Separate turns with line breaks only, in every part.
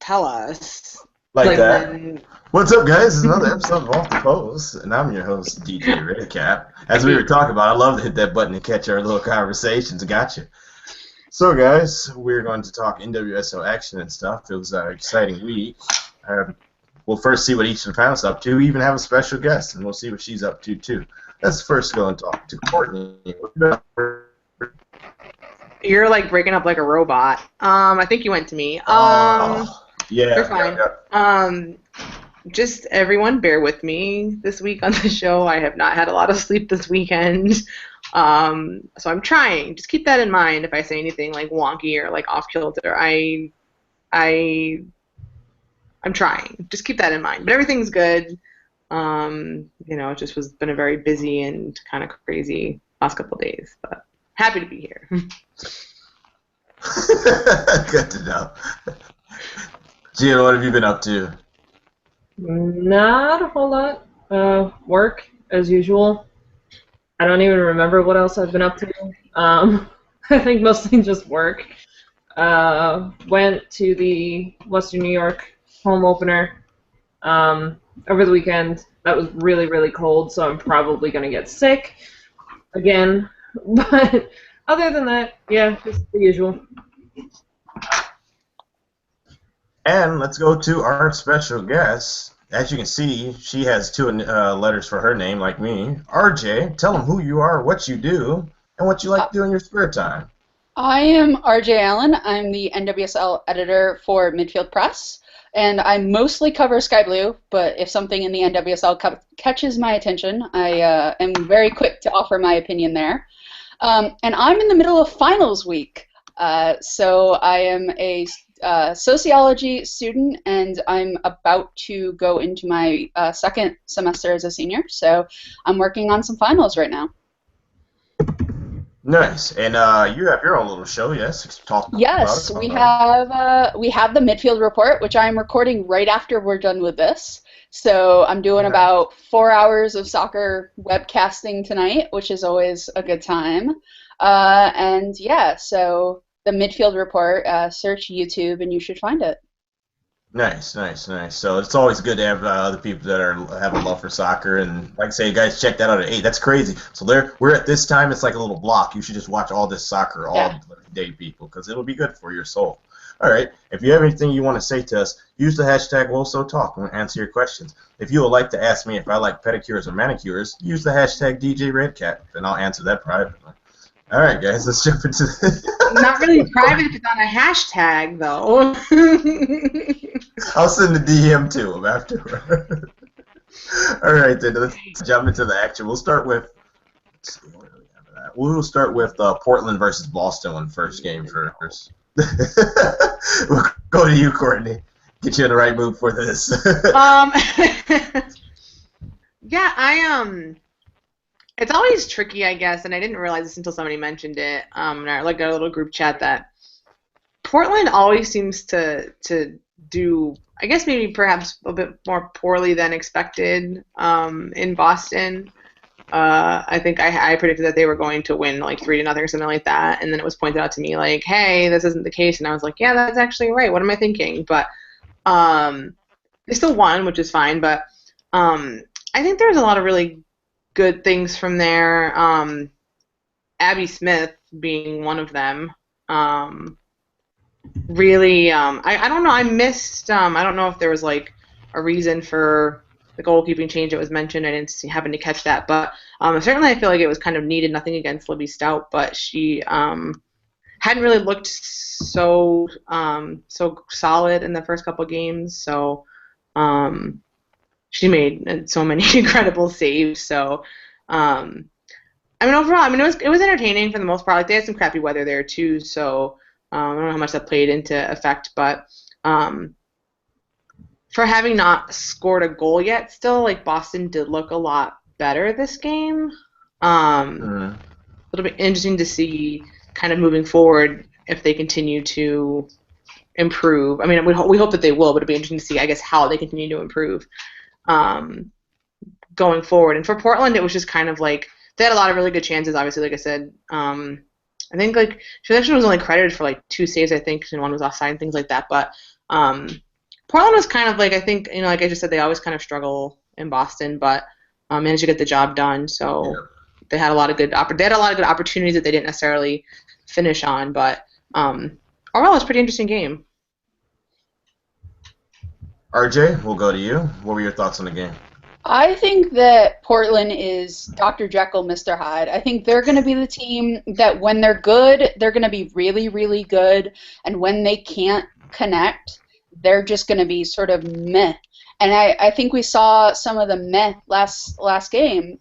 tell us.
Like that. What's up, guys? It's another episode of Off the Post, and I'm your host, DJ Redcap. As we were talking about, I love to hit that button to catch our little conversations. Gotcha. So, guys, we're going to talk NWSL action and stuff. It was an exciting week. We'll first see what each of the panelists up to. We even have a special guest, and we'll see what she's up to, too. Let's first go and talk to Courtney.
You're like breaking up like a robot. I think you went to me.
Yeah.
You're fine. Yeah. Just everyone bear with me this week on the show. I have not had a lot of sleep this weekend. So I'm trying. Just keep that in mind if I say anything like wonky or like off kilter. I'm trying. Just keep that in mind. But everything's good. It just was been a very busy and kind of crazy last couple of days. But happy to be here.
Good to know. Gio, what have you been up to?
Not a whole lot. Work, as usual. I don't even remember what else I've been up to. I think mostly just work. Went to the Western New York home opener over the weekend. That was really, really cold, so I'm probably going to get sick again. But other than that, yeah, just the usual.
And let's go to our special guest. As you can see, she has two letters for her name, like me. RJ, tell them who you are, what you do, and what you like to do in your spare time.
I am RJ Allen. I'm the NWSL editor for Midfield Press, and I mostly cover Sky Blue, but if something in the NWSL catches my attention, I am very quick to offer my opinion there. And I'm in the middle of finals week, so I am a sociology student, and I'm about to go into my second semester as a senior, so I'm working on some finals right now.
Nice. And you have your own little show, yes?
Yes, we have the Midfield Report, which I'm recording right after we're done with this. So I'm doing about 4 hours of soccer webcasting tonight, which is always a good time. And yeah, so the Midfield Report, search YouTube and you should find it.
Nice, nice, nice. So it's always good to have other people that have a love for soccer, and like I say, you guys check that out at 8. That's crazy. So we're at this time. It's like a little block. You should just watch all this soccer all day, people, because it'll be good for your soul. All right. If you have anything you want to say to us, use the hashtag #WoSoTalk and we'll answer your questions. If you would like to ask me if I like pedicures or manicures, use the hashtag DJ Redcat, and I'll answer that privately. All right, guys, let's jump into this.
Not really private if it's on a hashtag, though.
I'll send a DM to him afterward. All right, then, let's jump into the action. We'll start with Portland versus Boston in first game first. We'll go to you, Courtney. Get you in the right mood for this.
It's always tricky, I guess, and I didn't realize this until somebody mentioned it in our little group chat, that Portland always seems to do, I guess maybe perhaps a bit more poorly than expected in Boston. I think I predicted that they were going to win like 3-0 or something like that, and then it was pointed out to me like, hey, this isn't the case, and I was like, yeah, that's actually right. What am I thinking? But they still won, which is fine, but I think there's a lot of really good things from there. Abby Smith being one of them. Really, I don't know. I missed. I don't know if there was like a reason for the goalkeeping change that was mentioned. I didn't happen to catch that, but certainly I feel like it was kind of needed. Nothing against Libby Stout, but she hadn't really looked so solid in the first couple games. So. She made so many incredible saves. So, overall, it was entertaining for the most part. Like, they had some crappy weather there too, so I don't know how much that played into effect. But for having not scored a goal yet, still, like, Boston did look a lot better this game. It'll be interesting to see, kind of moving forward, if they continue to improve. I mean, we hope that they will, but it'll be interesting to see, I guess, how they continue to improve. Going forward. And for Portland, it was just kind of like, they had a lot of really good chances, obviously, like I said. I think, like, she actually was only credited for, like, 2 saves, I think, and one was offside and things like that. But Portland was kind of like, I think, like I just said, they always kind of struggle in Boston, but managed to get the job done. So they had a lot of good opportunities that they didn't necessarily finish on, but overall, it was a pretty interesting game.
RJ, we'll go to you. What were your thoughts on the game?
I think that Portland is Dr. Jekyll, Mr. Hyde. I think they're going to be the team that when they're good, they're going to be really, really good, and when they can't connect, they're just going to be sort of meh. And I think we saw some of the meh last game.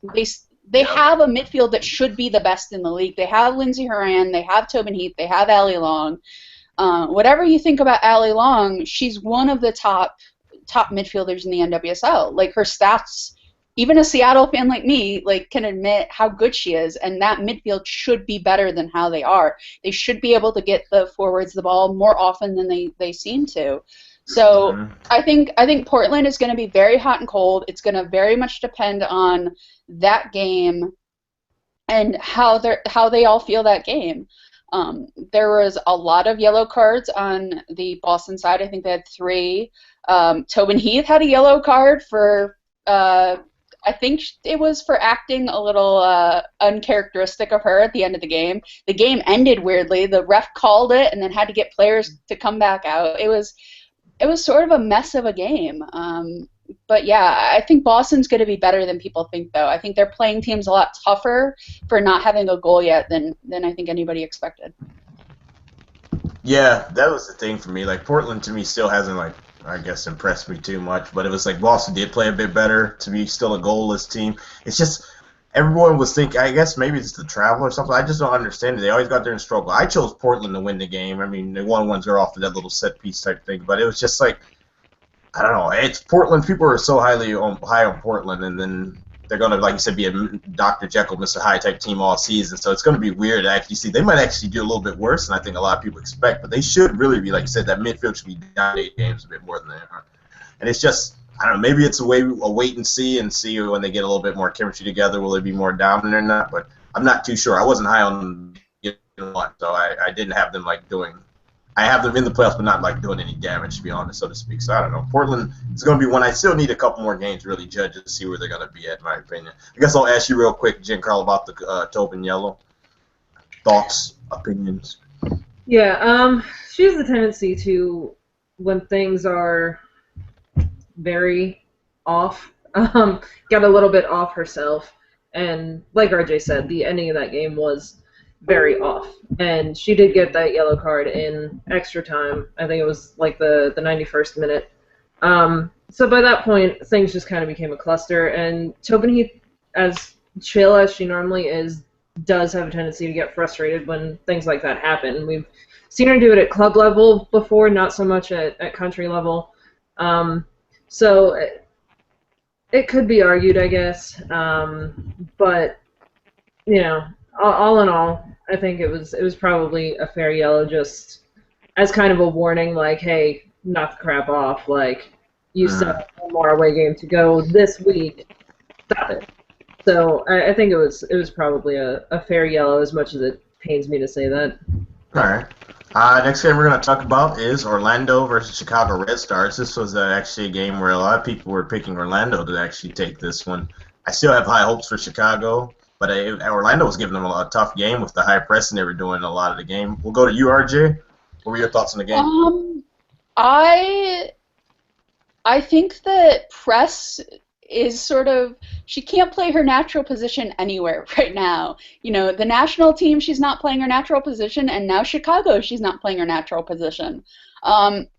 They have a midfield that should be the best in the league. They have Lindsey Horan, they have Tobin Heath, they have Allie Long. Whatever you think about Allie Long, she's one of the top midfielders in the NWSL. Like, her stats, even a Seattle fan like me, like, can admit how good she is, and that midfield should be better than how they are. They should be able to get the forwards the ball more often than they seem to. So I think Portland is going to be very hot and cold. It's going to very much depend on that game and how they all feel that game. There was a lot of yellow cards on the Boston side. I think they had 3. Tobin Heath had a yellow card for, I think it was for acting a little uncharacteristic of her at the end of the game. The game ended weirdly. The ref called it and then had to get players to come back out. It was sort of a mess of a game. But yeah, I think Boston's going to be better than people think, though. I think they're playing teams a lot tougher for not having a goal yet than I think anybody expected.
Yeah, that was the thing for me. Like, Portland to me still hasn't, like, I guess, impressed me too much, but it was like Boston did play a bit better to be still a goalless team. It's just everyone was thinking, I guess maybe it's the travel or something. I just don't understand it. They always got there and struggle. I chose Portland to win the game. I mean, they won 1-0 off of that little set piece type thing, but it was just like, I don't know. It's Portland. People are so high on Portland, and then they're going to, like you said, be a Dr. Jekyll, Mr. Hyde type team all season. So it's going to be weird to actually see. They might actually do a little bit worse than I think a lot of people expect, but they should really be, like you said, that midfield should be down 8 games a bit more than they are. And it's just, I don't know, maybe it's a wait and see when they get a little bit more chemistry together, will they be more dominant or not? But I'm not too sure. I wasn't high on one, so I didn't have them like doing. I have them in the playoffs, but not like doing any damage, to be honest, so to speak. So I don't know. Portland is going to be one I still need a couple more games to really judge and see where they're going to be at, in my opinion. I guess I'll ask you real quick, Giancarlo, about the Tobin Yellow. Thoughts, opinions?
Yeah, she has the tendency to, when things are very off, get a little bit off herself. And like RJ said, the ending of that game was very off. And she did get that yellow card in extra time. I think it was like the 91st minute. So by that point, things just kind of became a cluster. And Tobin Heath, as chill as she normally is, does have a tendency to get frustrated when things like that happen. We've seen her do it at club level before, not so much at country level. So it could be argued, I guess. But, you know, all in all, I think it was probably a fair yellow, just as kind of a warning, like, hey, knock the crap off. Like, you still have one more away game to go this week. Stop it. So I think it was probably a fair yellow, as much as it pains me to say that.
All right. Next game we're going to talk about is Orlando versus Chicago Red Stars. This was actually a game where a lot of people were picking Orlando to actually take this one. I still have high hopes for Chicago, but Orlando was giving them a tough game with the high pressing they were doing a lot of the game. We'll go to you, RJ. What were your thoughts on the game?
I think that Press is sort of, she can't play her natural position anywhere right now. You know, the national team, she's not playing her natural position, and now Chicago, she's not playing her natural position,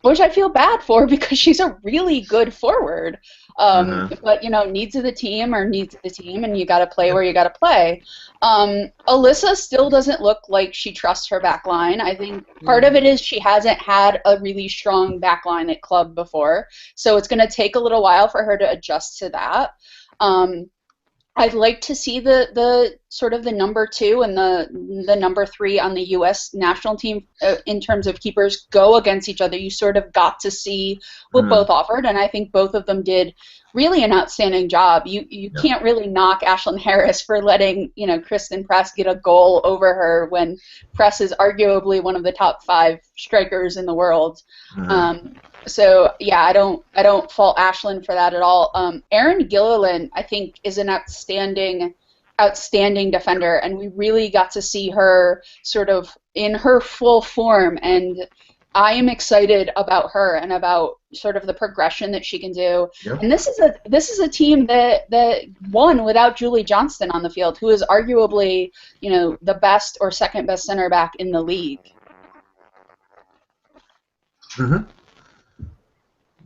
which I feel bad for because she's a really good forward. But, you know, needs of the team are needs of the team, and you got to play where you got to play. Alyssa still doesn't look like she trusts her back line. I think part of it is she hasn't had a really strong back line at club before, so it's going to take a little while for her to adjust to that. I'd like to see the sort of the number 2 and the number 3 on the U.S. national team in terms of keepers go against each other. You sort of got to see what both offered, and I think both of them did really an outstanding job. You can't really knock Ashlyn Harris for letting, you know, Kristen Press get a goal over her when Press is arguably one of the top 5 strikers in the world. So yeah, I don't fault Ashlyn for that at all. Erin Gilliland, I think, is an outstanding defender, and we really got to see her sort of in her full form, and I am excited about her and about sort of the progression that she can do.
Yep.
And this is a team that won without Julie Johnston on the field, who is arguably, the best or second best center back in the league.
Mm-hmm.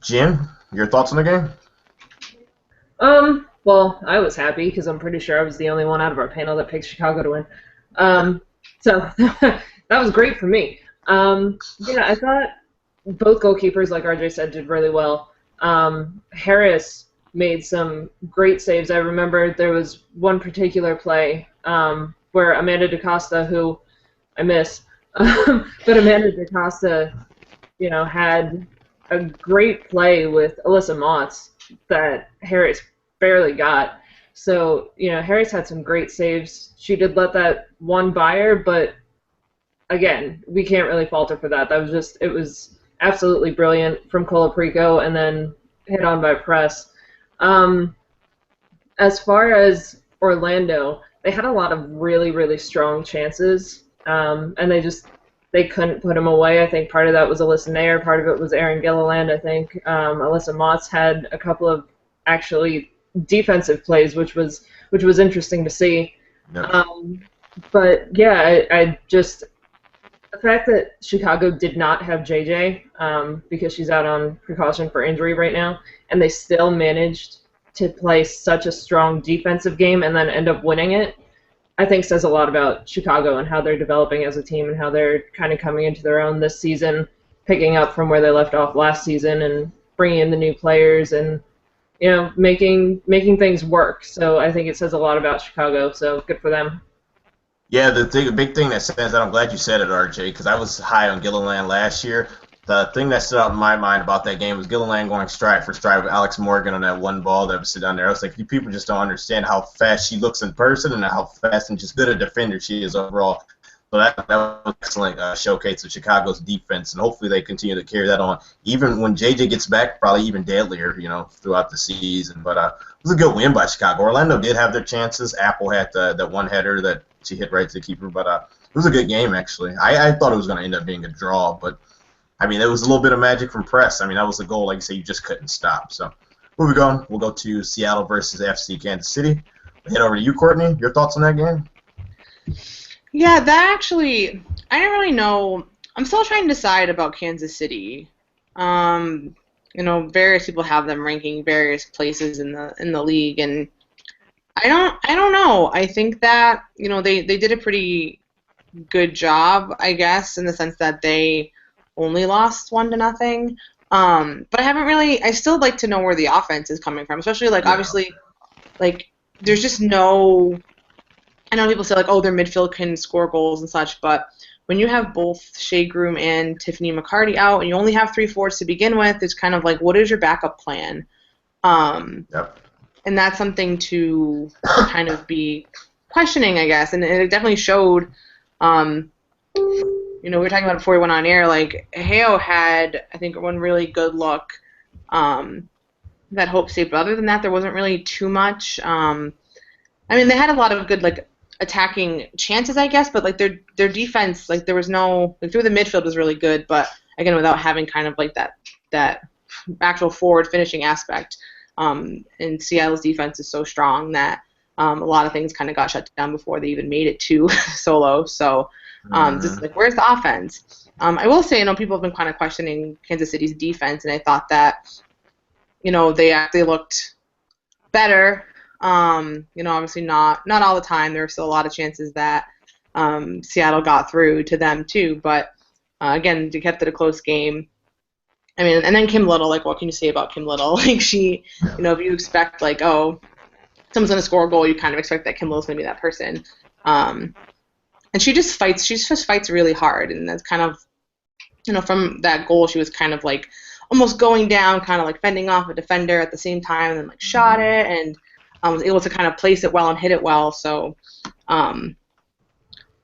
Jim, your thoughts on the game?
Well, I was happy because I'm pretty sure I was the only one out of our panel that picked Chicago to win. So that was great for me. Yeah, I thought both goalkeepers, like RJ said, did really well. Harris made some great saves. I remember there was one particular play where Amanda DaCosta, who I miss, but Amanda DaCosta, had a great play with Alyssa Motts that Harris barely got. So, Harris had some great saves. She did let that one by her, but again, we can't really fault her for that. It was absolutely brilliant from Colaprico and then hit on by Press. As far as Orlando, they had a lot of really, really strong chances, and they couldn't put them away. I think part of that was Alyssa Nair, part of it was Erin Gilliland. I think Alyssa Motts had a couple of actually defensive plays, which was interesting to see.
Yep.
But yeah, I just the fact that Chicago did not have JJ because she's out on precaution for injury right now, and they still managed to play such a strong defensive game and then end up winning it, I think says a lot about Chicago and how they're developing as a team and how they're kind of coming into their own this season, picking up from where they left off last season and bringing in the new players and making things work. So I think it says a lot about Chicago. So good for them.
Yeah, the big thing that stands out, I'm glad you said it, RJ, because I was high on Gilliland last year. The thing that stood out in my mind about that game was Gilliland going stride for stride with Alex Morgan on that one ball that was sitting down there. I was like, you people just don't understand how fast she looks in person and how fast and just good a defender she is overall. So that was an excellent showcase of Chicago's defense, and hopefully they continue to carry that on. Even when JJ gets back, probably even deadlier, throughout the season. But it was a good win by Chicago. Orlando did have their chances. Apple had that one header that she hit right to the keeper, but it was a good game, actually. I thought it was going to end up being a draw, but, it was a little bit of magic from Press. That was the goal. Like you say, you just couldn't stop. So moving on, we'll go to Seattle versus FC Kansas City. We'll head over to you, Courtney. Your thoughts on that game?
Yeah, that actually, I didn't really know. I'm still trying to decide about Kansas City. Various people have them ranking various places in the league, and I don't know. I think that they did a pretty good job, I guess, in the sense that they only lost 1-0. But I still like to know where the offense is coming from, especially obviously, there's just no. I know people say their midfield can score goals and such, but when you have both Shea Groom and Tiffany McCarty out, and you only have 3 forwards to begin with, it's kind of what is your backup plan?
Yep.
And that's something to kind of be questioning, I guess. And it definitely showed. We were talking about it before we went on air. Heo had, I think, one really good look that Hope saved. But other than that, there wasn't really too much. They had a lot of good attacking chances, I guess, but their defense, there was no through the midfield was really good, but again without having kind of that actual forward finishing aspect. And Seattle's defense is so strong that a lot of things kind of got shut down before they even made it to solo. So just where's the offense? I will say, people have been kind of questioning Kansas City's defense, and I thought that they looked better. Obviously not all the time. There were still a lot of chances that Seattle got through to them too. But again, they kept it a close game. And then Kim Little, what can you say about Kim Little? She, if you expect someone's gonna score a goal, you kind of expect that Kim Little's gonna be that person. And she just fights. She just fights really hard, and that's kind of, from that goal, she was kind of almost going down, kind of fending off a defender at the same time, and then shot it, and was able to kind of place it well and hit it well. So,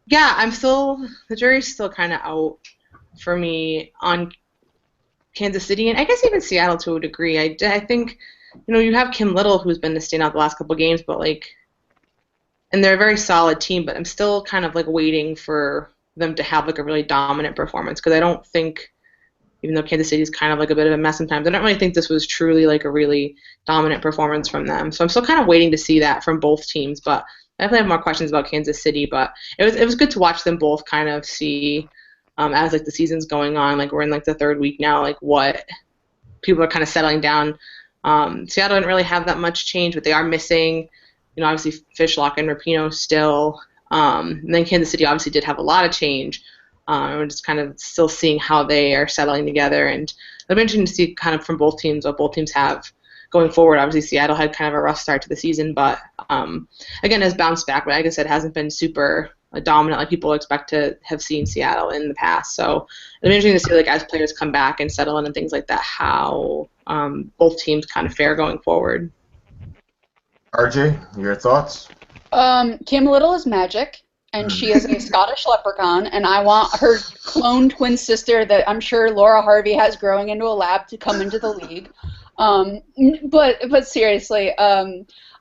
yeah, the jury's still kind of out for me on Kansas City, and I guess even Seattle to a degree. I think, you have Kim Little, who's been the standout the last couple games, but and they're a very solid team, but I'm still kind of waiting for them to have a really dominant performance, because I don't think, even though Kansas City is kind of a bit of a mess sometimes, I don't really think this was truly a really dominant performance from them. So I'm still kind of waiting to see that from both teams, but I definitely have more questions about Kansas City, but it was good to watch them both kind of see as the season's going on. We're in the third week now, what people are kind of settling down. Seattle didn't really have that much change, but they are missing, obviously Fishlock and Rapinoe still. And then Kansas City obviously did have a lot of change. We're just kind of still seeing how they are settling together, and it'll be interesting to see kind of from both teams what both teams have going forward. Obviously, Seattle had kind of a rough start to the season, but again, has bounced back. But like I said, hasn't been super dominant like people expect to have seen Seattle in the past. So it'll be interesting to see as players come back and settle in and things like that, how both teams kind of fare going forward.
RJ, your thoughts?
Kim Little is magic, and she is a Scottish leprechaun, and I want her clone twin sister that I'm sure Laura Harvey has growing into a lab to come into the league. But seriously,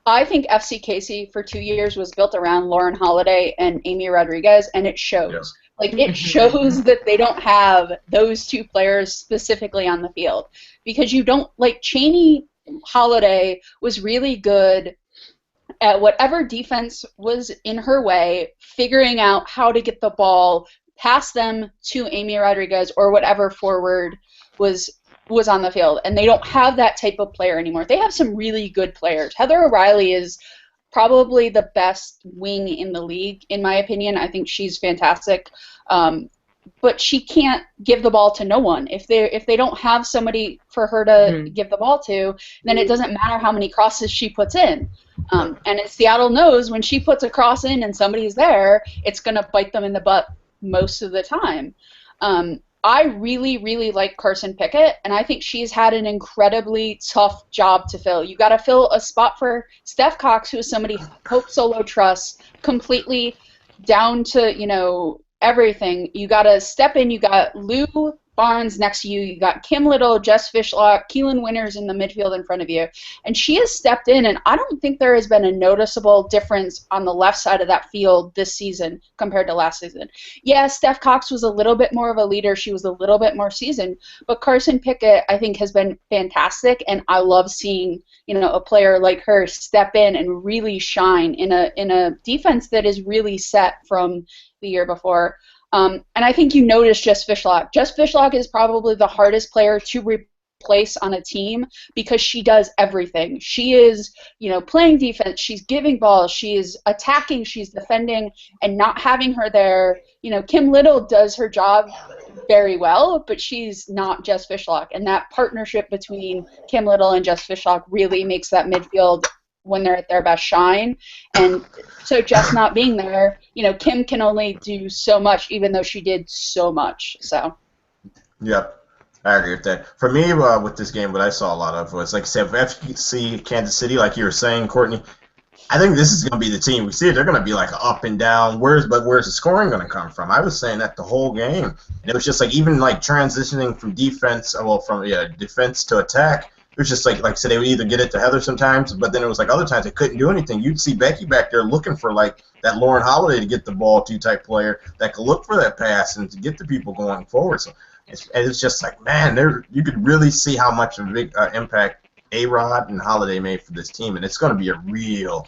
I think FC Casey for 2 years was built around Lauren Holiday and Amy Rodriguez, and it shows. Yeah. It shows that they don't have those two players specifically on the field, because you don't Cheney Holiday was really good at whatever defense was in her way, figuring out how to get the ball past them to Amy Rodriguez or whatever forward was on the field. And they don't have that type of player anymore. They have some really good players. Heather O'Reilly is probably the best wing in the league, in my opinion. I think she's fantastic. But she can't give the ball to no one. If they don't have somebody for her to give the ball to, then it doesn't matter how many crosses she puts in. And Seattle knows when she puts a cross in and somebody's there, it's going to bite them in the butt most of the time. I really, really like Carson Pickett, and I think she's had an incredibly tough job to fill. You got to fill a spot for Steph Cox, who is somebody Hope Solo trusts completely down to, everything. You got to step in. You got Lou Barnes next to you. You got Kim Little, Jess Fishlock, Keelan Winters in the midfield in front of you. And she has stepped in, and I don't think there has been a noticeable difference on the left side of that field this season compared to last season. Yeah, Steph Cox was a little bit more of a leader. She was a little bit more seasoned. But Carson Pickett, I think, has been fantastic, and I love seeing a player like her step in and really shine in a defense that is really set from the year before. And I think you noticed Jess Fishlock. Jess Fishlock is probably the hardest player to replace on a team because she does everything. She is, playing defense. She's giving balls. She is attacking. She's defending. And not having her there, Kim Little does her job very well, but she's not Jess Fishlock. And that partnership between Kim Little and Jess Fishlock really makes that midfield, when they're at their best, shine. And so just not being there, Kim can only do so much, even though she did so much. So.
Yep, I agree with that. For me, with this game, what I saw a lot of was, like I said, FC Kansas City, like you were saying, Courtney, I think this is going to be the team. We see it, they're going to be up and down. Where's the scoring going to come from? I was saying that the whole game. And it was just even transitioning from defense, defense to attack. It was just like I said, they would either get it to Heather sometimes, but then it was other times they couldn't do anything. You'd see Becky back there looking for that Lauren Holiday to get the ball to type player that could look for that pass and to get the people going forward. So it's just man, you could really see how much of a big impact A-Rod and Holiday made for this team, and it's going to be a real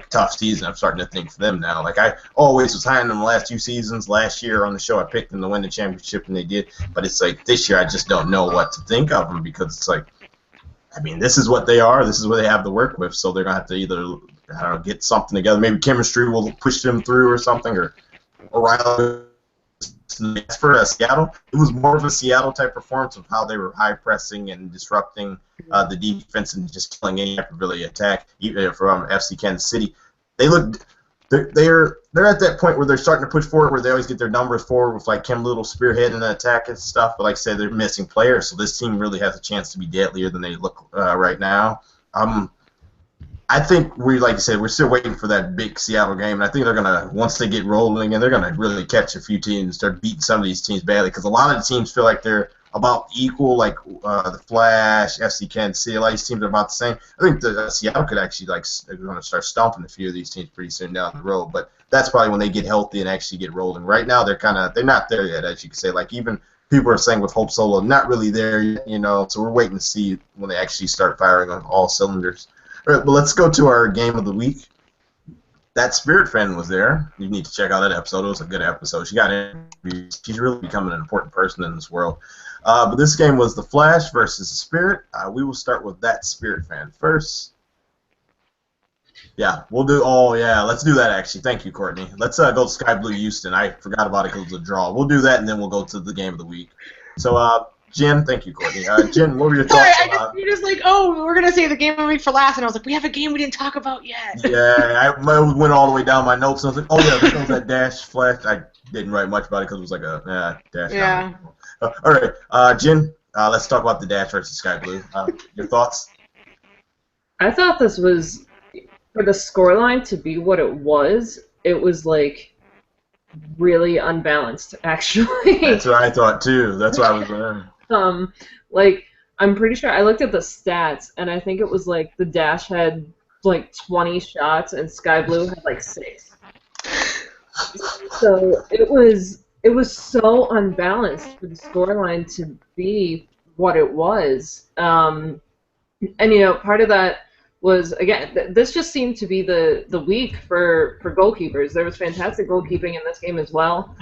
tough season. I'm starting to think for them now. I always was high on them the last 2 seasons. Last year on the show, I picked them to win the championship, and they did. But it's this year I just don't know what to think of them, because it's this is what they are. This is what they have to work with. So they're going to have to either, get something together. Maybe chemistry will push them through or something. Or O'Reilly for Seattle. It was more of a Seattle-type performance of how they were high-pressing and disrupting the defense and just killing any type of really attack, even from FC Kansas City. They're at that point where they're starting to push forward, where they always get their numbers forward with Kim Little spearheading the attack and stuff. But like I said, they're missing players, so this team really has a chance to be deadlier than they look right now. I think like you said, we're still waiting for that big Seattle game, and I think they're gonna, once they get rolling, and they're gonna really catch a few teams, start beating some of these teams badly, because a lot of the teams feel like they're about equal, like the Flash, FC Kansas City, all these teams are about the same. I think the Seattle could actually they're going to start stomping a few of these teams pretty soon down the road. But that's probably when they get healthy and actually get rolling. Right now, they're not there yet, as you could say. Like even people are saying with Hope Solo, not really there yet, So we're waiting to see when they actually start firing on all cylinders. All right, but let's go to our game of the week. That Spirit fan was there. You need to check out that episode. It was a good episode. She got interviewed. She's really becoming an important person in this world. But this game was the Flash versus the Spirit. We will start with that Spirit fan first. Yeah, we'll do. Oh yeah, let's do that actually. Thank you, Courtney. Let's go to Sky Blue Houston. I forgot about it because it was a draw. We'll do that and then we'll go to the game of the week. So, Jen, thank you, Courtney. Jen, what were your thoughts?
Sorry, you're just like, oh, we're gonna say the game of the week for last, and I was like, we have a game we didn't talk about yet.
Yeah, I went all the way down my notes, and I was like, oh yeah, there was that Dash Flash. I didn't write much about it because it was like a Dash.
Yeah.
All right, Jen, let's talk about the Dash versus Sky Blue. Your thoughts?
I thought this was, for the scoreline to be what it was like really unbalanced, actually.
That's what I thought too. That's why I was there.
Like, I'm pretty sure I looked at the stats, and I think it was like the Dash had like 20 shots, and Sky Blue had like 6. So it was so unbalanced for the scoreline to be what it was. And part of that was, again, this just seemed to be the week for goalkeepers. There was fantastic goalkeeping in this game as well.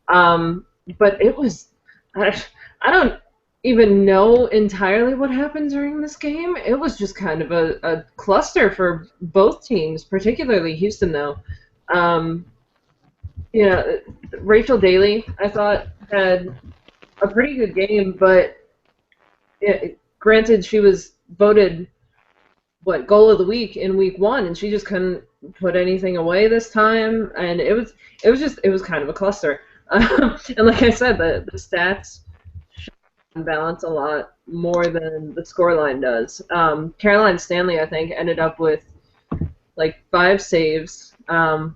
But it was, I don't even know entirely what happened during this game. It was just kind of a cluster for both teams, particularly Houston, though. Rachel Daly, I thought, had a pretty good game, but granted, she was voted goal of the week in week 1, and she just couldn't put anything away this time, and it was kind of a cluster. And like I said, the stats balance a lot more than the scoreline does. Caroline Stanley, I think, ended up with like 5 saves,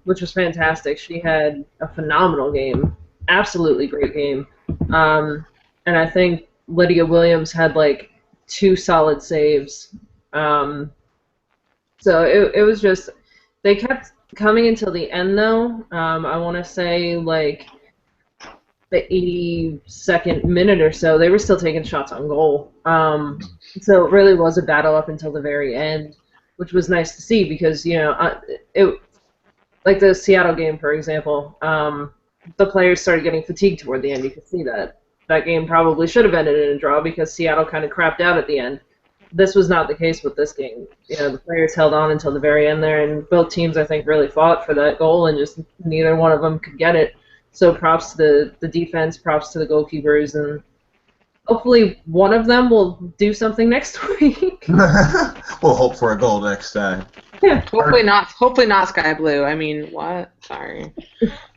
which was fantastic. She had a phenomenal game, absolutely great game. And I think Lydia Williams had like 2 solid saves. So it was just, they kept coming until the end though. I want to say like the 82nd minute or so, they were still taking shots on goal. So it really was a battle up until the very end, which was nice to see because, like the Seattle game, for example, the players started getting fatigued toward the end. You could see that. That game probably should have ended in a draw because Seattle kind of crapped out at the end. This was not the case with this game. The players held on until the very end there, and both teams, I think, really fought for that goal, and just neither one of them could get it. So props to the defense, props to the goalkeepers, and hopefully one of them will do something next week.
We'll hope for a goal next time.
Yeah.
Hopefully not Sky Blue. I mean, what? Sorry.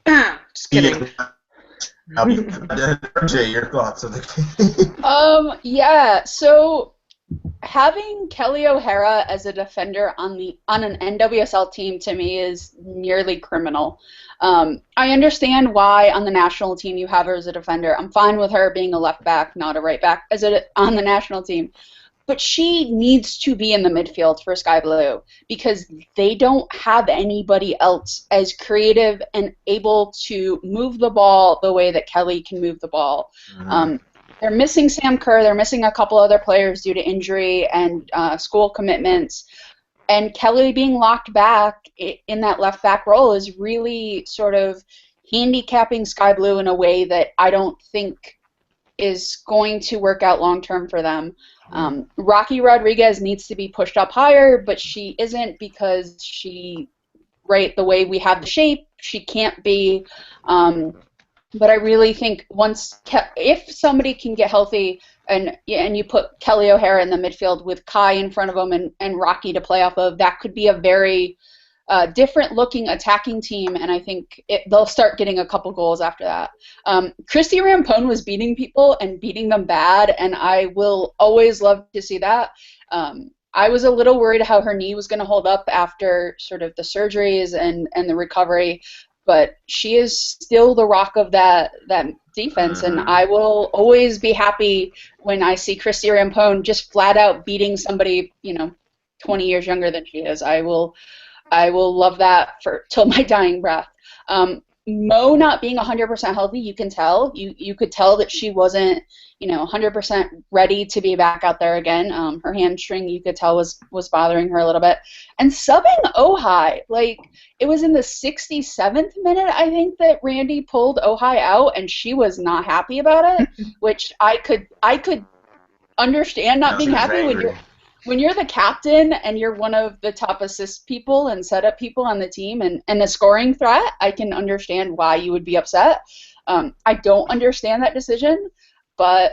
Just kidding.
RJ, your thoughts on the game?
Yeah, so having Kelly O'Hara as a defender on an NWSL team to me is nearly criminal. I understand why on the national team you have her as a defender. I'm fine with her being a left back, not a right back, on the national team. But she needs to be in the midfield for Sky Blue because they don't have anybody else as creative and able to move the ball the way that Kelly can move the ball. Mm-hmm. They're missing Sam Kerr. They're missing a couple other players due to injury and school commitments. And Kelly being locked back in that left back role is really sort of handicapping Sky Blue in a way that I don't think is going to work out long term for them. Rocky Rodriguez needs to be pushed up higher, but she isn't because the way we have the shape, she can't be. But I really think if somebody can get healthy and you put Kelly O'Hara in the midfield with Kai in front of them and Rocky to play off of, that could be a very different-looking attacking team, and I think they'll start getting a couple goals after that. Christy Rampone was beating people and beating them bad, and I will always love to see that. I was a little worried how her knee was going to hold up after sort of the surgeries and the recovery. but she is still the rock of that defense, and I will always be happy when I see Christy Rampone just flat out beating somebody, 20 years younger than she is. I will love that for till my dying breath. Mo not being 100% healthy, you can tell. You could tell that she wasn't, 100% ready to be back out there again. Her hamstring, you could tell, was bothering her a little bit. And subbing Ojai, like, it was in the 67th minute, I think, that Randy pulled Ojai out, and she was not happy about it, which I could understand not being happy when you're the captain and you're one of the top assist people and setup people on the team and a scoring threat. I can understand why you would be upset. I don't understand that decision, but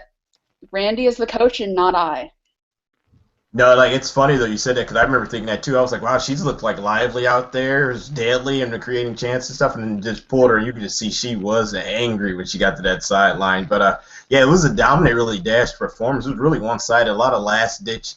Randy is the coach and not I.
No, like, it's funny though you said that, because I remember thinking that too. I was like, wow, she's looked like lively out there, deadly, and creating chances and stuff, and then just pulled her. You could just see she was angry when she got to that sideline. But yeah, it was a dominant, really dashed performance. It was really one-sided. A lot of last-ditch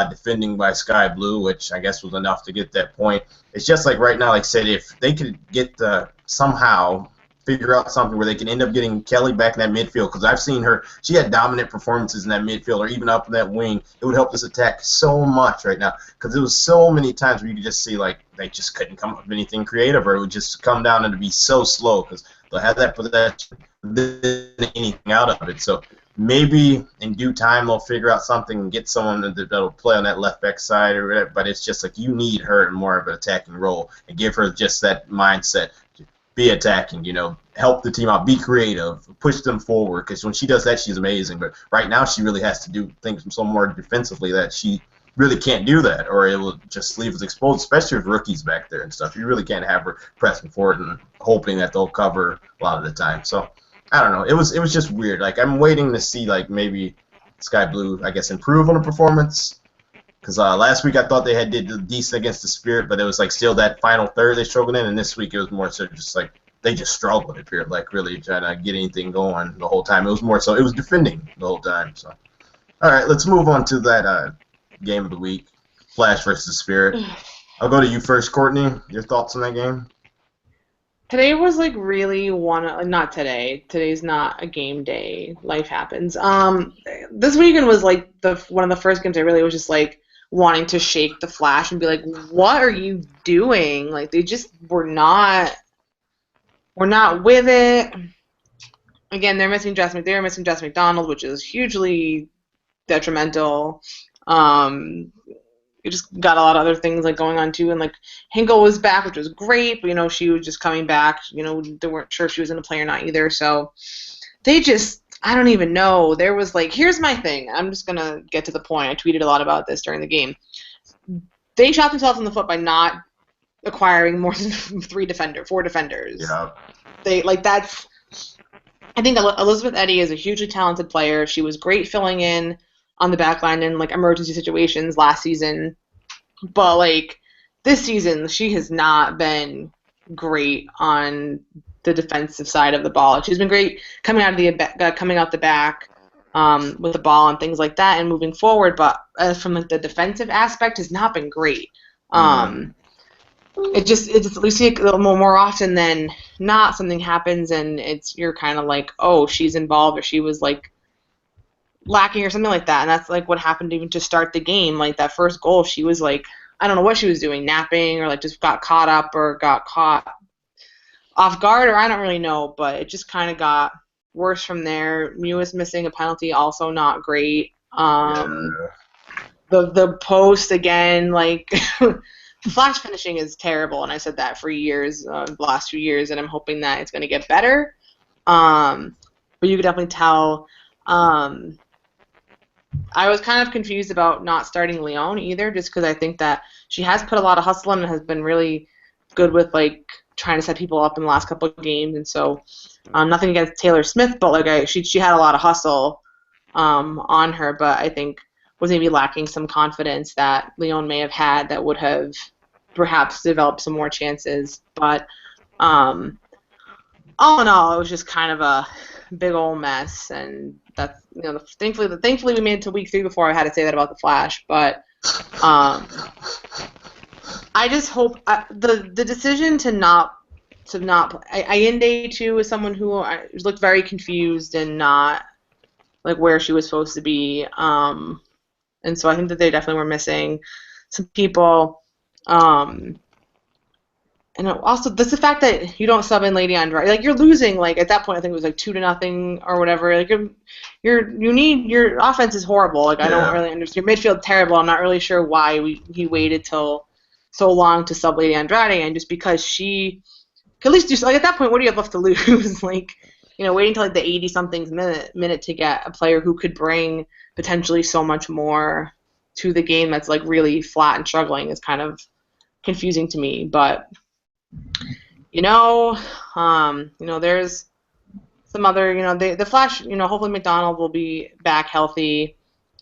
defending by Sky Blue, which I guess was enough to get that point. It's just like right now, like I said, if they could get somehow figure out something where they can end up getting Kelly back in that midfield, because I've seen her, she had dominant performances in that midfield or even up in that wing. It would help this attack so much right now, because there was so many times where you could just see like they just couldn't come up with anything creative, or it would just come down and to be so slow because they'll have that possession, anything out of it. So maybe in due time they'll figure out something and get someone that'll play on that left back side or whatever. But it's just like you need her in more of an attacking role and give her just that mindset. Be attacking, help the team out, be creative, push them forward, because when she does that, she's amazing. But right now, she really has to do things so more defensively that she really can't do that, or it will just leave us exposed, especially with rookies back there and stuff. You really can't have her pressing forward and hoping that they'll cover a lot of the time. So, I don't know. It was just weird. Like, I'm waiting to see, like, maybe Sky Blue, I guess, improve on the performance. Because last week I thought they did decent against the Spirit, but it was like still that final third they struggled in, and this week it was more so just like they just struggled. It appeared like really trying to get anything going the whole time. It was more so it was defending the whole time. So, all right, let's move on to that game of the week, Flash versus Spirit. I'll go to you first, Courtney. Your thoughts on that game?
Today was like really not today. Today's not a game day. Life happens. This weekend was like one of the first games I really was just like wanting to shake the Flash and be like, what are you doing? Like, they just were not with it. Again, they were missing Jess McDonald, which is hugely detrimental. You just got a lot of other things like going on too, and like Hinkle was back, which was great, but she was just coming back. They weren't sure if she was going to play or not either. So they just, I don't even know. There was like, here's my thing. I'm just going to get to the point. I tweeted a lot about this during the game. They shot themselves in the foot by not acquiring more than 4 defenders.
Yeah.
I think Elizabeth Eddy is a hugely talented player. She was great filling in on the back line in like emergency situations last season. But like this season, she has not been great on the defensive side of the ball. She's been great coming out the back with the ball and things like that and moving forward, but from like the defensive aspect has not been great. It's we see it a little more often than not. Something happens and you're kind of like, oh, she's involved, or she was like lacking or something like that. And that's like what happened even to start the game. Like that first goal, she was like, I don't know what she was doing, napping, or like just got caught up or got caught off guard, or I don't really know, but it just kind of got worse from there. Mewis missing a penalty, also not great. The post again, like Flash finishing is terrible, and I said that for years, the last few years, and I'm hoping that it's going to get better. But you could definitely tell. I was kind of confused about not starting Leon either, just because I think that she has put a lot of hustle in and has been really good with like trying to set people up in the last couple of games, and so nothing against Taylor Smith, but like she had a lot of hustle on her, but I think was maybe lacking some confidence that Leon may have had that would have perhaps developed some more chances. But all in all, it was just kind of a big old mess, and that's thankfully we made it to week 3 before I had to say that about the Flash. But I just hope the decision to not to not. Ayinde too was someone who looked very confused and not like where she was supposed to be. And so I think that they definitely were missing some people. And also, that's the fact that you don't sub in Lady Andrade. Like, you're losing, like, at that point, I think it was, like, 2-0 or whatever. Like, your offense is horrible. Like, I don't really understand. Your midfield terrible. I'm not really sure why he waited till so long to sub Lady Andrade. And just because she could at least do, like, at that point, what do you have left to lose? Like, waiting till, like, the 80-something minute to get a player who could bring potentially so much more to the game that's, like, really flat and struggling is kind of confusing to me. But there's some other, the Flash, hopefully McDonald will be back healthy.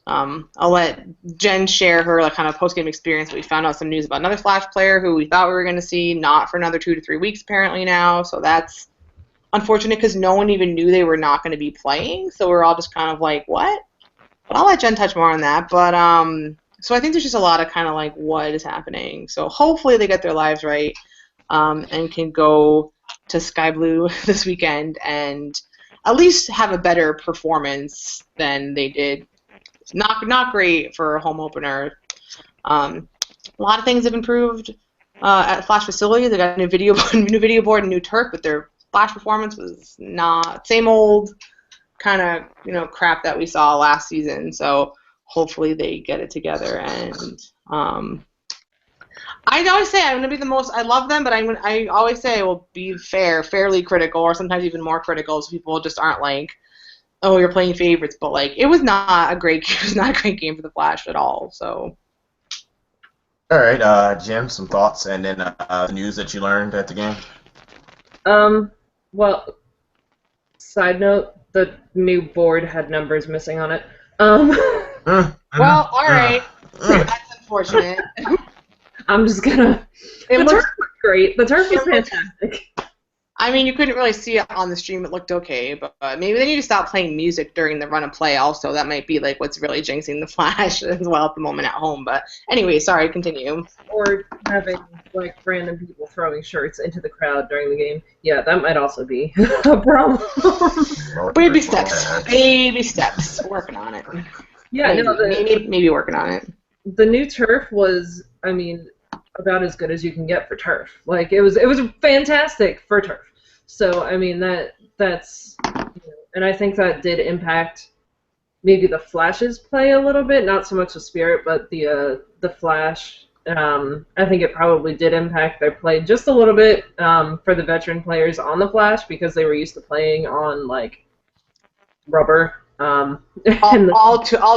I'll let Jen share her kind of post-game experience, but we found out some news about another Flash player who we thought we were going to see, not for another 2 to 3 weeks apparently now, so that's unfortunate because no one even knew they were not going to be playing, so we're all just kind of like, what? But I'll let Jen touch more on that, but so I think there's just a lot of kind of like what is happening, so hopefully they get their lives right. And can go to Sky Blue this weekend and at least have a better performance than they did. Not great for a home opener. A lot of things have improved at Flash facility. They got a new video board and new turf, but their Flash performance was not same old kind of crap that we saw last season. So hopefully they get it together and. I always say I'm going to be the most. I love them, but I always say I will be fairly critical, or sometimes even more critical, so people just aren't like, "Oh, you're playing favorites." But like, it was not a great game for the Flash at all. So.
All right, Jim, some thoughts, and then the news that you learned at the game.
Well, side note: the new board had numbers missing on it.
Well, all right, that's unfortunate.
I'm just gonna. The turf was great. The turf was fantastic.
I mean, you couldn't really see it on the stream. It looked okay, but maybe they need to stop playing music during the run of play. Also, that might be like what's really jinxing the Flash as well at the moment at home. But anyway, sorry, continue.
Or having like random people throwing shirts into the crowd during the game. Yeah, that might also be a problem.
Baby steps. Working on it.
Yeah,
maybe working on it.
The new turf was, I mean, about as good as you can get for turf. Like it was fantastic for turf. So I mean that's and I think that did impact maybe the Flash's play a little bit, not so much the Spirit, but the Flash. I think it probably did impact their play just a little bit for the veteran players on the Flash because they were used to playing on like rubber.
All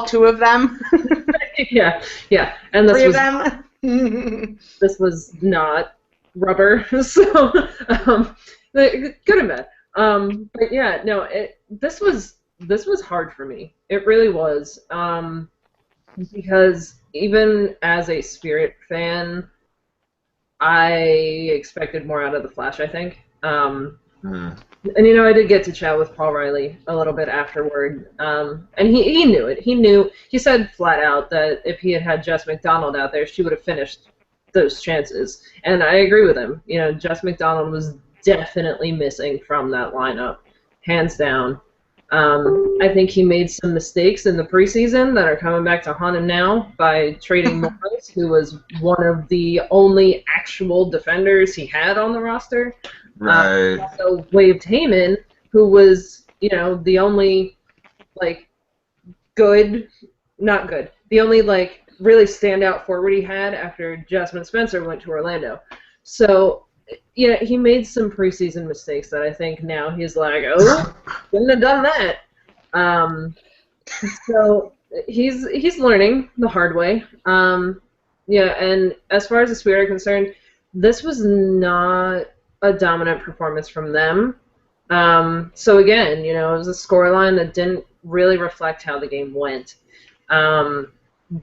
two of them.
yeah, and
Three of them.
This was not rubber, so good and bad. But yeah, no, this was hard for me. It really was, because even as a Spirit fan, I expected more out of the Flash. I think. And I did get to chat with Paul Riley a little bit afterward, and he knew it. He said flat out that if he had Jess McDonald out there, she would have finished those chances. And I agree with him. Jess McDonald was definitely missing from that lineup, hands down. I think he made some mistakes in the preseason that are coming back to haunt him now by trading Morris, who was one of the only actual defenders he had on the roster.
Right.
Also waived Heyman, who was, the only, the only, really standout forward he had after Jasmine Spencer went to Orlando. So, yeah, he made some preseason mistakes that I think now he's like, oh, shouldn't have done that. So he's learning the hard way. Yeah, and as far as the Spirit are concerned, this was not a dominant performance from them. So again, it was a scoreline that didn't really reflect how the game went.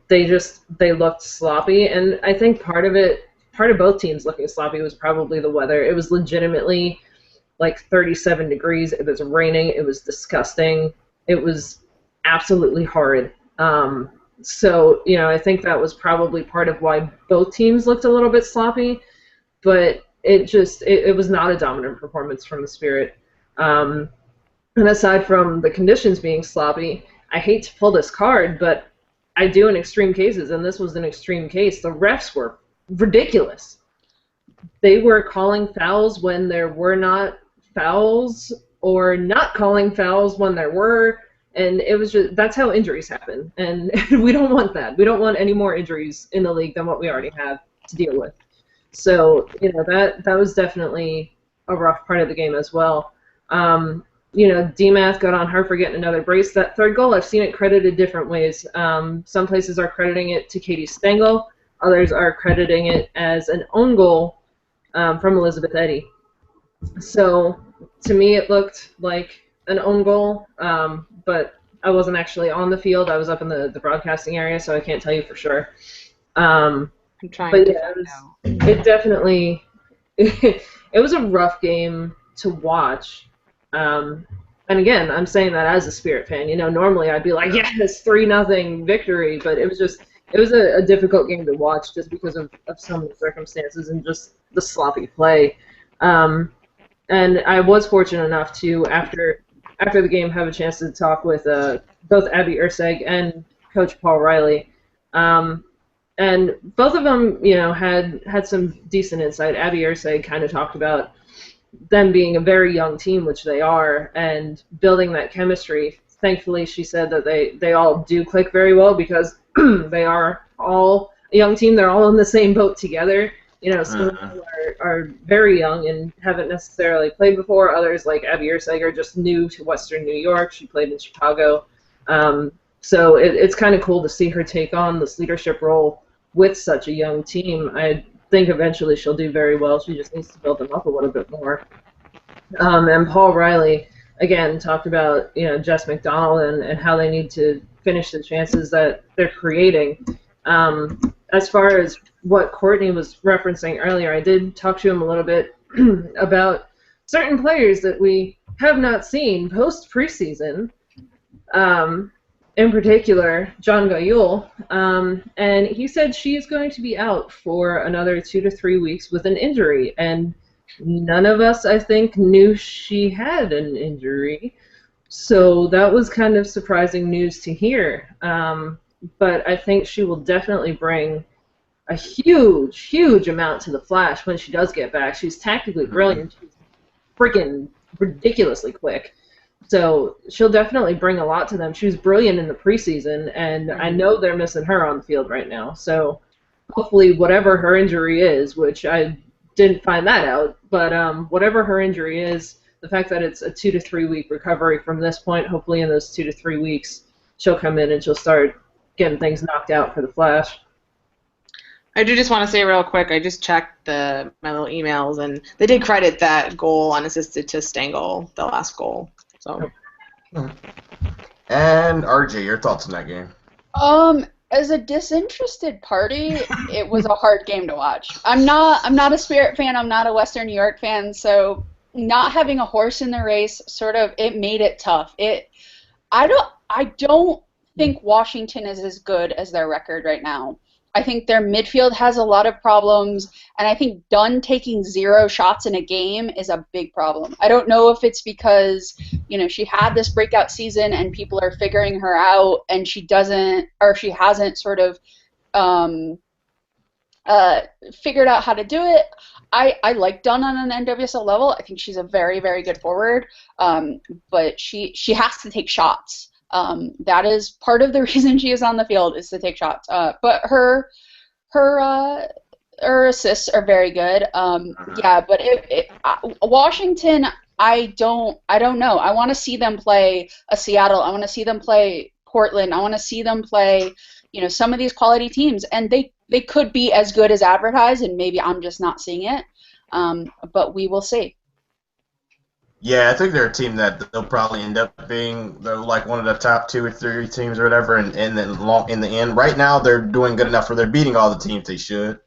They looked sloppy, and I think part of both teams looking sloppy was probably the weather. It was legitimately 37 degrees. It was raining. It was disgusting. It was absolutely horrid. So, I think that was probably part of why both teams looked a little bit sloppy. But it was not a dominant performance from the Spirit. And aside from the conditions being sloppy, I hate to pull this card, but I do in extreme cases, and this was an extreme case. The refs were ridiculous. They were calling fouls when there were not fouls, or not calling fouls when there were, and it was just, that's how injuries happen, and we don't want that. We don't want any more injuries in the league than what we already have to deal with. So, that was definitely a rough part of the game as well. DMath got on her for getting another brace. That third goal, I've seen it credited different ways. Some places are crediting it to Katie Stengel. Others are crediting it as an own goal from Elizabeth Eddy. So, to me, it looked like an own goal, but I wasn't actually on the field. I was up in the broadcasting area, so I can't tell you for sure.
I'm trying to find out.
It definitely it was a rough game to watch. And again, I'm saying that as a Spirit fan. Normally I'd be like, yes, 3-0 victory, but it was a difficult game to watch just because of some of the circumstances and just the sloppy play. And I was fortunate enough to, after the game, have a chance to talk with both Abby Urseg and Coach Paul Riley. And both of them, had some decent insight. Abby Urseg kind of talked about them being a very young team, which they are, and building that chemistry. Thankfully, she said that they all do click very well because they are all a young team. They're all in the same boat together. Some of them are very young and haven't necessarily played before. Others, like Abby Urseg, are just new to Western New York. She played in Chicago. So it's kind of cool to see her take on this leadership role with such a young team. I think eventually she'll do very well. She just needs to build them up a little bit more. And Paul Riley, again, talked about Jess McDonald and how they need to finish the chances that they're creating. As far as what Courtney was referencing earlier, I did talk to him a little bit about certain players that we have not seen post-preseason. In particular, John Gayul, and he said she is going to be out for another 2 to 3 weeks with an injury, and none of us, I think, knew she had an injury, so that was kind of surprising news to hear, but I think she will definitely bring a huge, huge amount to the Flash when she does get back. She's tactically brilliant. She's freaking ridiculously quick. So she'll definitely bring a lot to them. She was brilliant in the preseason, and I know they're missing her on the field right now. So hopefully whatever her injury is, which I didn't find that out, but whatever her injury is, the fact that it's a 2 to 3 week recovery from this point, hopefully in those 2 to 3 weeks she'll come in and she'll start getting things knocked out for the Flash.
I do just want to say real quick, I just checked my little emails, and they did credit that goal unassisted to Stengel, the last goal. So.
And RJ, your thoughts on that game?
As a disinterested party, it was a hard game to watch. I'm not a Spirit fan. I'm not a Western New York fan. So not having a horse in the race it made it tough. I don't think Washington is as good as their record right now. I think their midfield has a lot of problems, and I think Dunn taking 0 shots in a game is a big problem. I don't know if it's because, she had this breakout season and people are figuring her out and she hasn't sort of figured out how to do it. I like Dunn on an NWSL level. I think she's a very, very good forward, but she has to take shots. That is part of the reason she is on the field, is to take shots. But her assists are very good. Yeah, but Washington, I don't know. I want to see them play a Seattle. I want to see them play Portland. I want to see them play, some of these quality teams, and they could be as good as advertised, and maybe I'm just not seeing it. But we will see.
Yeah, I think they're a team that they'll probably end up being like one of the top 2 or 3 teams or whatever. And in the end, right now they're doing good enough where they're beating all the teams they should.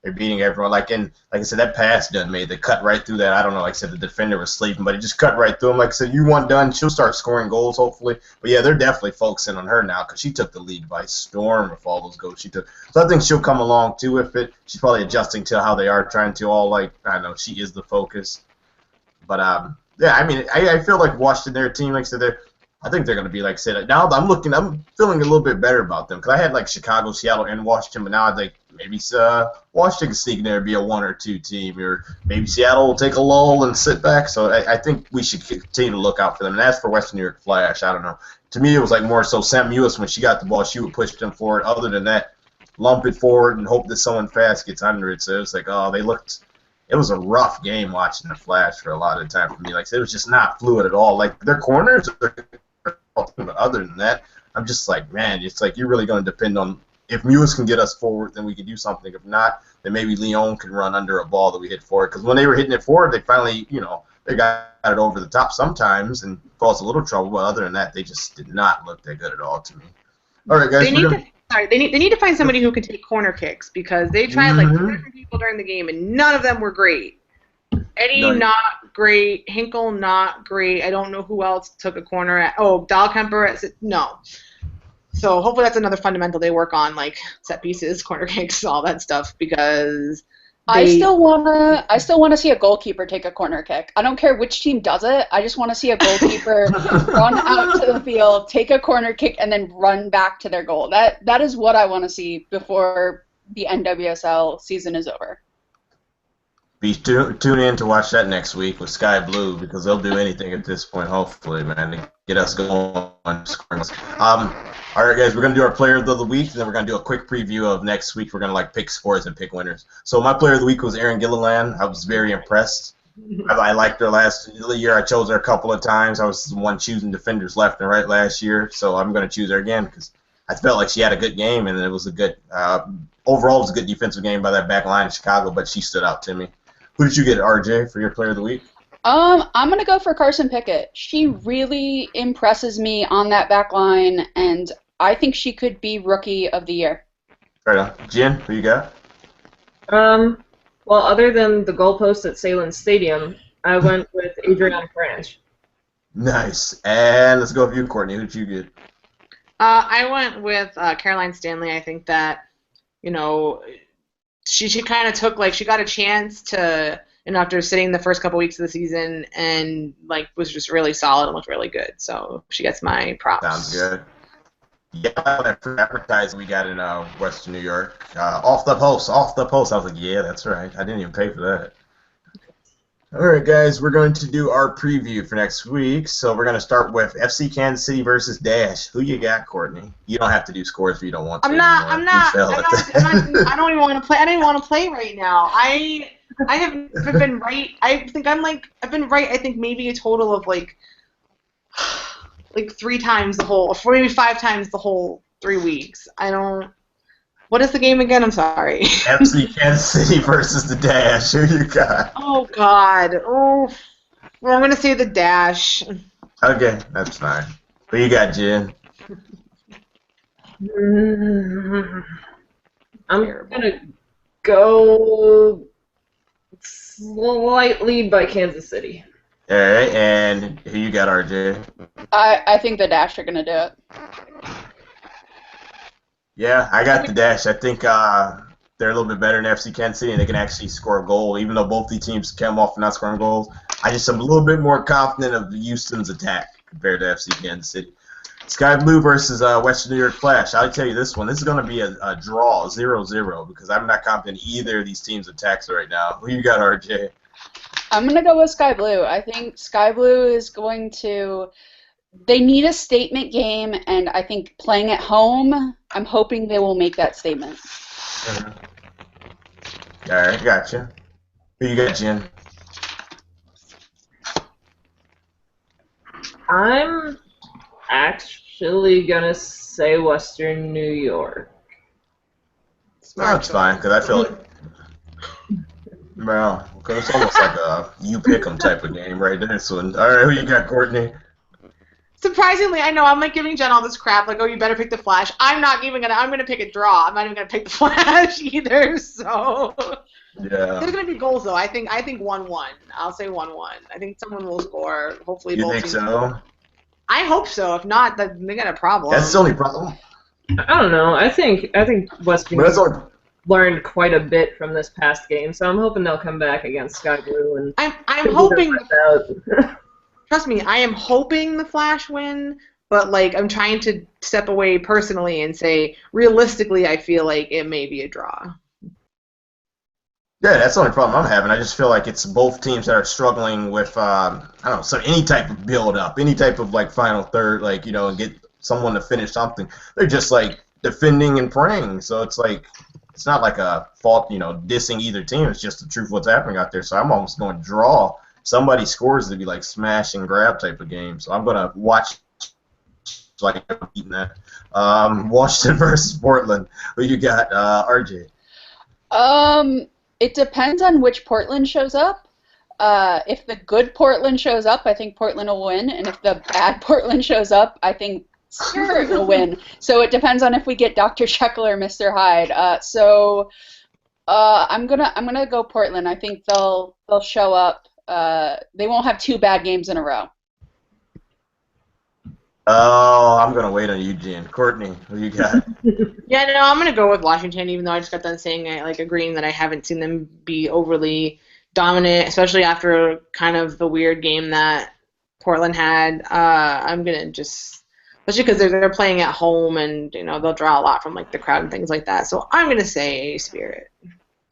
They're beating everyone. Like I said, that pass done made the cut right through that. I don't know. Like I said, the defender was sleeping, but it just cut right through him. Like I said, you want done, she'll start scoring goals hopefully. But yeah, they're definitely focusing on her now because she took the league by storm with all those goals she took. So I think she'll come along too with it. She's probably adjusting to how they are trying to all like I don't know. She is the focus. But yeah, I mean, I feel like Washington, their team, like I said, I think they're going to be, like I said, now I'm feeling a little bit better about them because I had like Chicago, Seattle, and Washington, but now I think maybe Washington can sneak in there and be a 1 or 2 team, or maybe Seattle will take a lull and sit back. So I think we should continue to look out for them. And as for Western New York Flash, I don't know. To me, it was like more so Sam Ewis, when she got the ball, she would push them forward. Other than that, lump it forward and hope that someone fast gets under it. So it was like, oh, it was a rough game watching the Flash for a lot of the time for me. Like I said, it was just not fluid at all. Like their corners are, but other than that, I'm just like, man, it's like you're really going to depend on if Mewis can get us forward, then we can do something. If not, then maybe Leon can run under a ball that we hit forward. Because when they were hitting it forward, they finally, they got it over the top sometimes and caused a little trouble. But other than that, they just did not look that good at all to me. All right, guys.
They need to find somebody who can take corner kicks because they tried like 2 different people during the game and none of them were great. Eddie, not great. Hinkle, not great. I don't know who else took a corner at. Oh, Dahlkemper, no. So hopefully that's another fundamental they work on, like set pieces, corner kicks, all that stuff, because
I still wanna see a goalkeeper take a corner kick. I don't care which team does it. I just want to see a goalkeeper run out to the field, take a corner kick, and then run back to their goal. That is what I want to see before the NWSL season is over.
Tune in to watch that next week with Sky Blue because they'll do anything at this point, hopefully, man, to get us going on scoring. All right, guys, we're going to do our Player of the Week, and then we're going to do a quick preview of next week. We're going to pick scores and pick winners. So my Player of the Week was Erin Gilliland. I was very impressed. I liked her last year. I chose her a couple of times. I was the one choosing defenders left and right last year, so I'm going to choose her again because I felt like she had a good game, and it was a good overall, it was a good defensive game by that back line in Chicago, but she stood out to me. Who did you get, RJ, for your Player of the Week?
I'm going to go for Carson Pickett. She really impresses me on that back line, and I think she could be Rookie of the Year.
Right on. Jen, who you got?
Well, other than the goalpost at Salem Stadium, I went with Adriana Franch.
Nice. And let's go with you, Courtney. Who did you get?
I went with Caroline Stanley. I think that, she kind of took, she got a chance to, after sitting the first couple weeks of the season and, was just really solid and looked really good. So she gets my props.
Sounds good. Yeah, for advertising we got in Western New York. Off the post. I was like, yeah, that's right. I didn't even pay for that. All right, guys, we're going to do our preview for next week. So we're going to start with FC Kansas City versus Dash. Who you got, Courtney? You don't have to do scores if you don't want to.
I don't even want to play. I don't even want to play right now. I have been right. I've been right. I think maybe a total of like 3 times the whole, or maybe 5 times the whole 3 weeks. What is the game again? I'm sorry.
FC Kansas City versus the Dash. Who you got?
Oh, God. Oh, well, I'm going to say the Dash.
Okay, that's fine. Who you got, Jen?
I'm going to go slightly by Kansas City.
All right, and who you got, RJ?
I think the Dash are going to do it.
Yeah, I got the Dash. I think they're a little bit better than FC Kansas City, and they can actually score a goal, even though both the teams came off not scoring goals. I just am a little bit more confident of Houston's attack compared to FC Kansas City. Sky Blue versus Western New York Flash. I'll tell you this one. This is going to be a draw, 0-0, because I'm not confident either of these teams' attacks right now. Who you got, RJ?
I'm going to go with Sky Blue. I think Sky Blue is going to... They need a statement game, and I think playing at home, I'm hoping they will make that statement.
All right, gotcha. Who you got, Jen?
I'm actually going to say Western New York.
That's fine, because I feel like... Well, because it's almost like a you pick 'em type of game right there. So, all right, who you got, Courtney?
Surprisingly, I know I'm like giving Jen all this crap, like, oh, you better pick the Flash. I'm gonna pick a draw. I'm not even gonna pick the Flash either. So
Yeah.
there's gonna be goals though. I think 1-1. I'll say 1-1. I think someone will score. Hopefully
You
both
think
teams.
so?
I hope so. If not, then they got a problem.
That's the only problem.
I don't know. I think West
But that's
Virginia
only,
learned quite a bit from this past game, so I'm hoping they'll come back against Sky Blue and
I'm hoping.
out.
Trust me, I am hoping the Flash win, but like I'm trying to step away personally and say realistically, I feel like it may be a draw.
yeah, that's the only problem I'm having. I just feel like it's both teams that are struggling with, I don't know, so any type of build up, any type of like final third, like, you know, and get someone to finish something. They're just like defending and praying. So it's like, it's not like a fault, you know, dissing either team. It's just the truth of what's happening out there. So I'm almost going to draw. Somebody scores to be like smash and grab type of game. So I'm going to watch like beating that. Washington versus Portland. Who you got, RJ?
It depends on which Portland shows up. If the good Portland shows up, I think Portland will win, and if the bad Portland shows up, I think Spirit will win. So it depends on if we get Dr. Jekyll or Mr. Hyde. I'm gonna go Portland. I think they'll show up. They won't have 2 bad games in a row.
Oh, I'm going to wait on Eugene. Courtney, who you got?
Yeah, no, I'm gonna go with Washington, even though I just got done saying agreeing that I haven't seen them be overly dominant, especially after kind of the weird game that Portland had. I'm gonna just, especially because they're playing at home and you know they'll draw a lot from like the crowd and things like that. So I'm gonna say Spirit.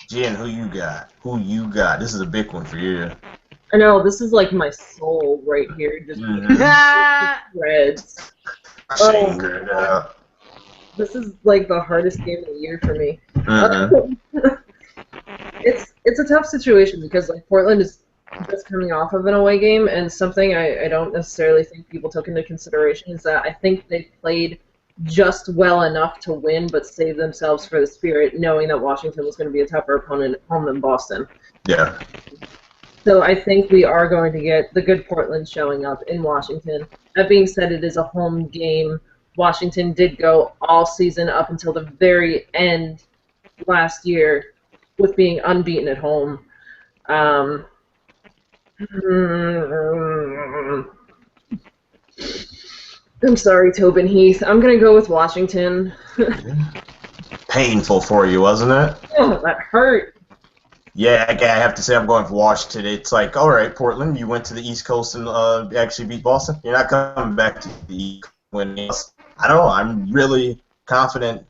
Jen, who you got? Who you got? This is a big one for you.
I know, this is like my soul right here. Just Reds.
Oh,
This is like the hardest game of the year for me. It's a tough situation because like Portland is just coming off of an away game, and something I don't necessarily think people took into consideration is that I think they played just well enough to win, but save themselves for the Spirit, knowing that Washington was going to be a tougher opponent at home than Boston.
Yeah.
So I think we are going to get the good Portland showing up in Washington. That being said, it is a home game. Washington did go all season up until the very end last year with being unbeaten at home. I'm sorry, Tobin Heath. I'm going to go with Washington.
Painful for you, wasn't it?
Oh, that hurt.
Yeah, I have to say I'm going for Washington. It's like, all right, Portland, you went to the East Coast and actually beat Boston. You're not coming back to the East when I don't know. I'm really confident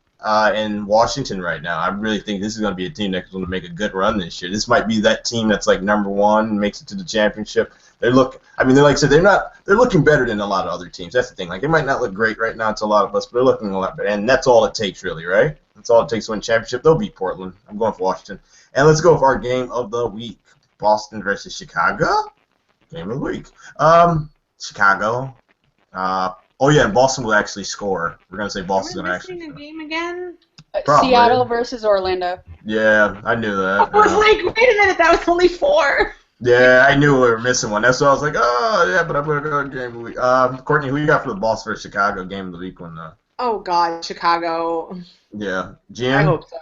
in Washington right now. I really think this is going to be a team that's going to make a good run this year. This might be that team that's like #1, makes it to the championship. They're like I said, they're looking better than a lot of other teams. That's the thing. Like, they might not look great right now to a lot of us, but they're looking a lot better. And that's all it takes, really, right? That's all it takes to win championship. They'll beat Portland. I'm going for Washington. And let's go with our game of the week. Boston versus Chicago. Game of the week. Chicago. And Boston will actually score. We're going to say Boston's going to actually score.
A game again?
Probably.
Seattle versus Orlando.
Yeah, I knew that.
I was like, wait a minute, that was only 4.
Yeah, I knew we were missing one. That's why I was like, oh, yeah, but I'm going to go game of the week. Courtney, who you got for the Boston versus Chicago game of the week one?
Oh, God, Chicago.
Yeah. Jen?
I hope so.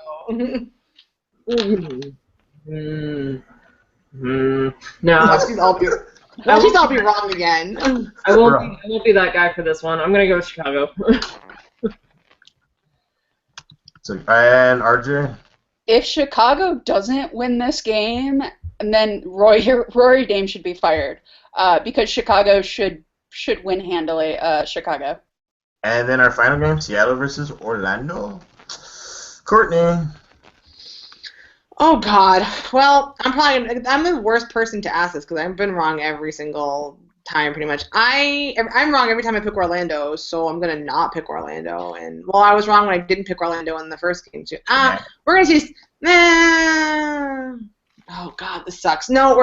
No.
I'll be wrong again.
I won't be that guy for this one. I'm gonna go with Chicago.
And RJ?
If Chicago doesn't win this game, then Rory Dame should be fired because Chicago should win handily. Chicago.
And then our final game, Seattle versus Orlando. Courtney.
Oh God. Well, I'm the worst person to ask this because I've been wrong every single time, pretty much. I'm wrong every time I pick Orlando, so I'm gonna not pick Orlando. And well, I was wrong when I didn't pick Orlando in the first game too. We're gonna choose. Oh God, this sucks. No,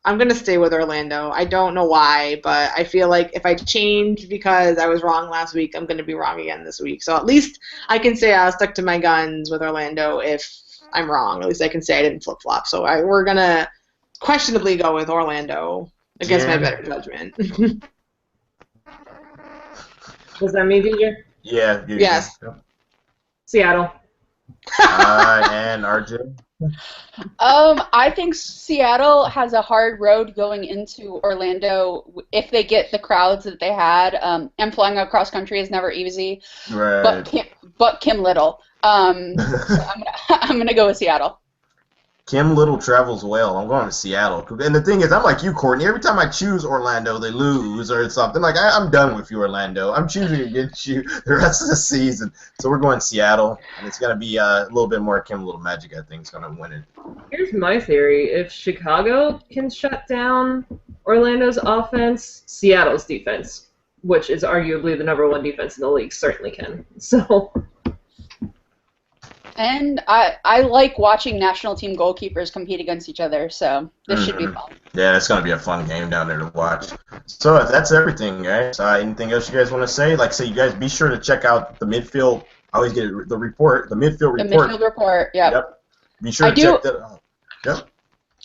I'm gonna stay with Orlando. I don't know why, but I feel like if I change because I was wrong last week, I'm gonna be wrong again this week. So at least I can say I stuck to my guns with Orlando if I'm wrong. At least I can say I didn't flip flop. So we're gonna questionably go with Orlando. against my
Jan?
better judgment.
Does that mean DJ?
Yeah.
Yes.
Seattle.
And RJ?
I think Seattle has a hard road going into Orlando if they get the crowds that they had. And flying across country is never easy.
Right.
But Kim Little. So I'm gonna go with Seattle.
Kim Little travels well. I'm going to Seattle. And the thing is, I'm like you, Courtney. Every time I choose Orlando, they lose or something. Like, I'm done with you, Orlando. I'm choosing against you the rest of the season. So we're going Seattle. And it's going to be a little bit more Kim Little magic, I think, is going to win it.
Here's my theory. If Chicago can shut down Orlando's offense, Seattle's defense, which is arguably the #1 defense in the league, certainly can. So...
And I like watching national team goalkeepers compete against each other, so this should be fun.
Yeah, it's going to be a fun game down there to watch. So that's everything, guys. Anything else you guys want to say? Like, say, you guys be sure to check out the Midfield. I always get the report, the Midfield Report.
The Midfield Report, yeah.
Yep. Be sure to check that out. Yep.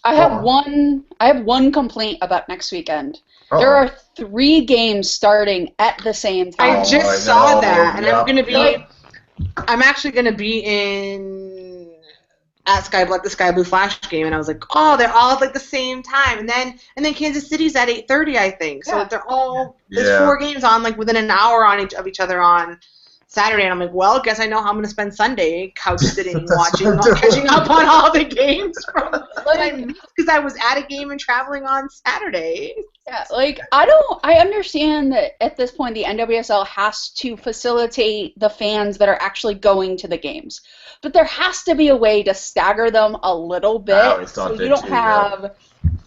I have one complaint about next weekend.
Uh-oh.
There are 3 games starting at the same time.
I just saw that, and
Yep.
I'm actually gonna be at the Sky Blue Flash game, and I was like, oh, they're all at like the same time, and then Kansas City's at 8:30, I think. So they're all there's 4 games on like within an hour of each other on Saturday, and I'm like, well, guess I know how I'm gonna spend Sunday couch sitting, catching up on all the games because I was at a game and traveling on Saturday.
Yeah, like I understand that at this point the NWSL has to facilitate the fans that are actually going to the games, but there has to be a way to stagger them a little bit so you don't have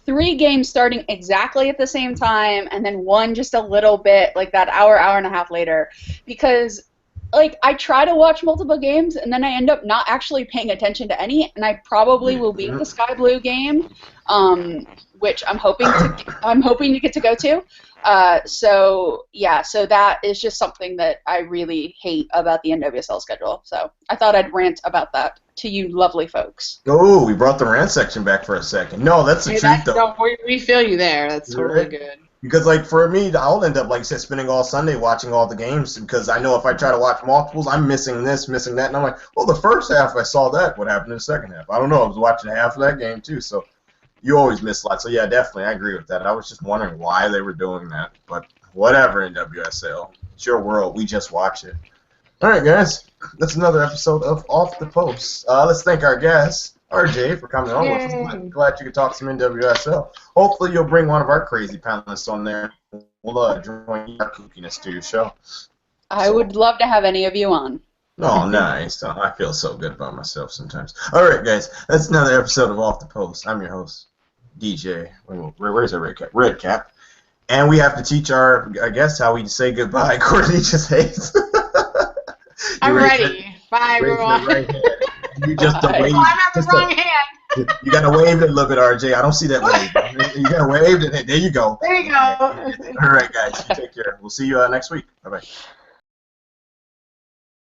3 games starting exactly at the same time and then one just a little bit like that hour and a half later, because like I try to watch multiple games and then I end up not actually paying attention to any, and I probably will be at the Sky Blue game, which I'm hoping to get to go to. So that is just something that I really hate about the NWSL schedule. So I thought I'd rant about that to you lovely folks.
Oh, we brought the rant section back for a second. No, that's the truth, though.
No, we feel you there. That's totally good.
Because, like, for me, I'll end up, like I said, spending all Sunday watching all the games because I know if I try to watch multiples, I'm missing this, missing that. And I'm like, well, the first half I saw that. What happened in the second half? I don't know. I was watching half of that game, too. So you always miss a lot. So, yeah, definitely, I agree with that. I was just wondering why they were doing that. But whatever, NWSL. It's your world. We just watch it. All right, guys. That's another episode of Off the Post. Let's thank our guests. RJ, for coming on with us. I'm glad you could talk some NWSL. Hopefully you'll bring one of our crazy panelists on there. We'll join our kookiness to your show.
I would love to have any of you on.
Oh, nice. Oh, I feel so good about myself sometimes. All right, guys. That's another episode of Off the Post. I'm your host, DJ. Where's our red cap? Red cap. And we have to teach our guests how we say goodbye. Courtney just hates.
I'm ready. Bye, everyone.
Right hand. You just wave.
I'm at the wrong hand.
You gotta wave it a little bit, RJ. I don't see that wave. You gotta wave it. There you go.
There you go.
All right, guys. Take care. We'll see you next week. Bye bye.